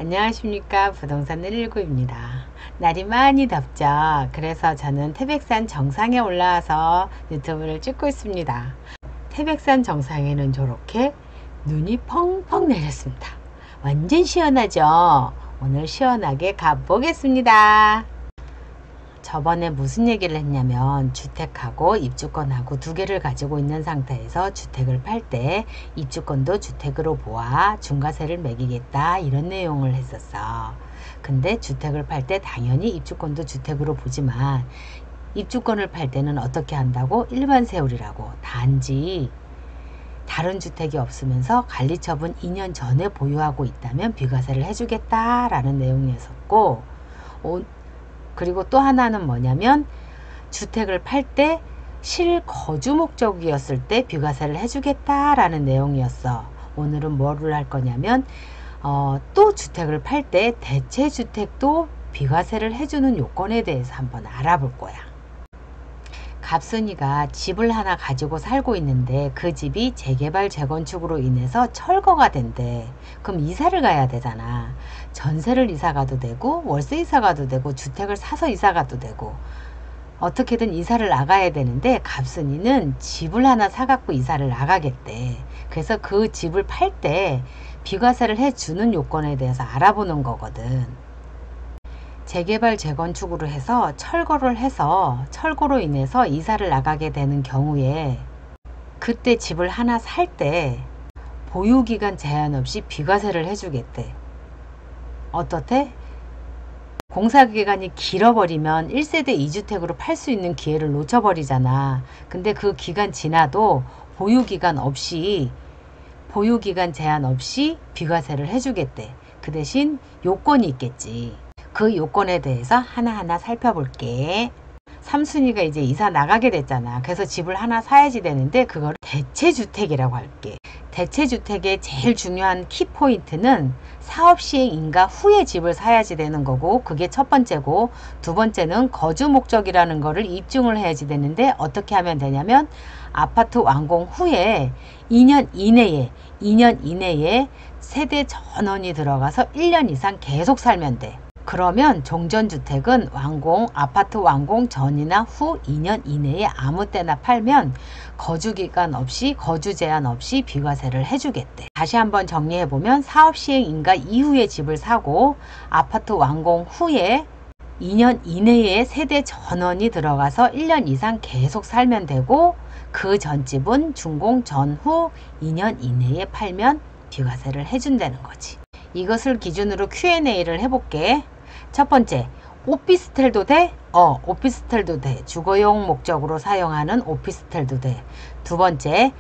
안녕하십니까. 부동산 119입니다. 날이 많이 덥죠. 그래서 저는 태백산 정상에 올라와서 유튜브를 찍고 있습니다. 태백산 정상에는 저렇게 눈이 펑펑 내렸습니다. 완전 시원하죠. 오늘 시원하게 가보겠습니다. 저번에 무슨 얘기를 했냐면 주택하고 입주권하고 두 개를 가지고 있는 상태에서 주택을 팔 때 입주권도 주택으로 보아 중과세를 매기겠다 이런 내용을 했었어. 근데 주택을 팔 때 당연히 입주권도 주택으로 보지만 입주권을 팔 때는 어떻게 한다고? 일반 세율이라고. 단지 다른 주택이 없으면서 관리처분 2년 전에 보유하고 있다면 비과세를 해주겠다라는 내용이었었고, 그리고 또 하나는 뭐냐면 주택을 팔 때 실거주 목적이었을 때 비과세를 해주겠다라는 내용이었어. 오늘은 뭐를 할 거냐면 또 주택을 팔 때 대체주택도 비과세를 해주는 요건에 대해서 한번 알아볼 거야. 갑순이가 집을 하나 가지고 살고 있는데 그 집이 재개발 재건축으로 인해서 철거가 된대. 그럼 이사를 가야 되잖아. 전세를 이사 가도 되고 월세 이사 가도 되고 주택을 사서 이사 가도 되고 어떻게든 이사를 나가야 되는데 갑순이는 집을 하나 사갖고 이사를 나가겠대. 그래서 그 집을 팔 때 비과세를 해주는 요건에 대해서 알아보는 거거든. 재개발 재건축으로 해서 철거를 해서 철거로 인해서 이사를 나가게 되는 경우에 그때 집을 하나 살 때 보유기간 제한 없이 비과세를 해주겠대. 어떻대? 공사기간이 길어버리면 1세대 2주택으로 팔 수 있는 기회를 놓쳐버리잖아. 근데 그 기간 지나도 보유기간 제한 없이 비과세를 해주겠대. 그 대신 요건이 있겠지. 그 요건에 대해서 하나하나 살펴볼게. 삼순이가 이제 이사 나가게 됐잖아. 그래서 집을 하나 사야지 되는데 그거를 대체주택이라고 할게. 대체주택의 제일 중요한 키포인트는 사업시행 인가 후에 집을 사야지 되는 거고, 그게 첫 번째고, 두 번째는 거주 목적이라는 거를 입증을 해야지 되는데 어떻게 하면 되냐면 아파트 완공 후에 2년 이내에 세대 전원이 들어가서 1년 이상 계속 살면 돼. 그러면 종전주택은 아파트 완공 전이나 후 2년 이내에 아무 때나 팔면 거주기간 없이 거주 제한 없이 비과세를 해주겠대. 다시 한번 정리해보면 사업시행 인가 이후에 집을 사고 아파트 완공 후에 2년 이내에 세대 전원이 들어가서 1년 이상 계속 살면 되고, 그 전집은 준공 전후 2년 이내에 팔면 비과세를 해준다는 거지. 이것을 기준으로 Q&A를 해볼게. 첫 번째, 오피스텔도 돼? 오피스텔도 돼. 주거용 목적으로 사용하는 오피스텔도 돼. 두 번째,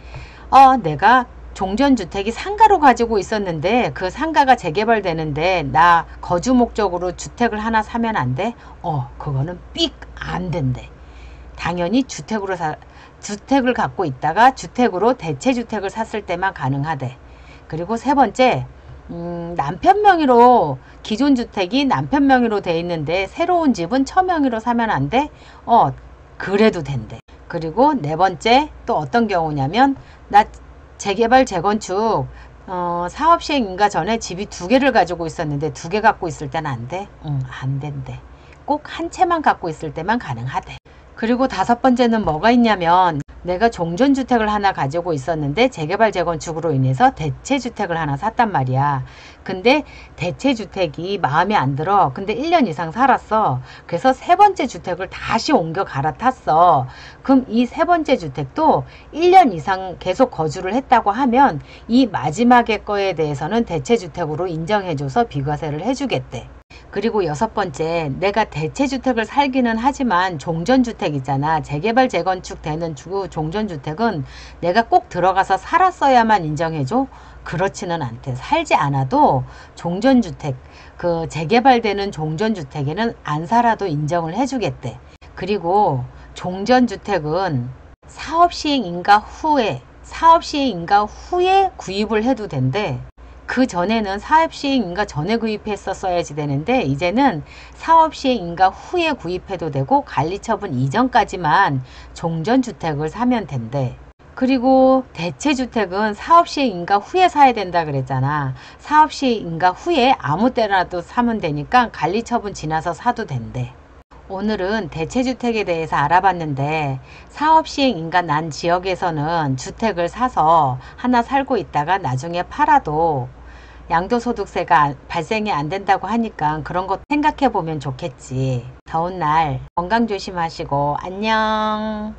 내가 종전주택이 상가로 가지고 있었는데 그 상가가 재개발되는데 나 거주 목적으로 주택을 하나 사면 안 돼? 그거는 삑 안 된대. 당연히 주택을 갖고 있다가 주택으로 대체주택을 샀을 때만 가능하대. 그리고 세 번째, 남편 명의로 기존 주택이 남편 명의로 돼 있는데 새로운 집은 처명의로 사면 안 돼? 그래도 된대. 그리고 네 번째, 또 어떤 경우냐면 나 재개발 재건축 사업시행 인가 전에 집이 두 개를 가지고 있었는데 두 개 갖고 있을 때는 안 돼? 안 된대. 꼭 한 채만 갖고 있을 때만 가능하대. 그리고 다섯 번째는 뭐가 있냐면 내가 종전주택을 하나 가지고 있었는데 재개발 재건축으로 인해서 대체주택을 하나 샀단 말이야. 근데 대체주택이 마음에 안 들어. 근데 1년 이상 살았어. 그래서 세 번째 주택을 다시 옮겨 갈아탔어. 그럼 이 세 번째 주택도 1년 이상 계속 거주를 했다고 하면 이 마지막에 거에 대해서는 대체주택으로 인정해줘서 비과세를 해주겠대. 그리고 여섯 번째, 내가 대체주택을 살기는 하지만 종전주택 있잖아. 재개발 재건축 되는 종전주택은 내가 꼭 들어가서 살았어야만 인정해줘? 그렇지는 않대. 살지 않아도 종전주택, 그 재개발되는 종전주택에는 안 살아도 인정을 해주겠대. 그리고 종전주택은 사업시행 인가 후에 구입을 해도 된대. 그 전에는 사업시행 인가 전에 구입했었어야지 되는데 이제는 사업시행 인가 후에 구입해도 되고 관리처분 이전까지만 종전주택을 사면 된대. 그리고 대체주택은 사업시행인가 후에 사야 된다 그랬잖아. 사업시행인가 후에 아무 때라도 사면 되니까 관리처분 지나서 사도 된대. 오늘은 대체주택에 대해서 알아봤는데 사업시행인가 난 지역에서는 주택을 사서 하나 살고 있다가 나중에 팔아도 양도소득세가 발생이 안 된다고 하니까 그런 것 생각해 보면 좋겠지. 더운 날 건강 조심하시고 안녕.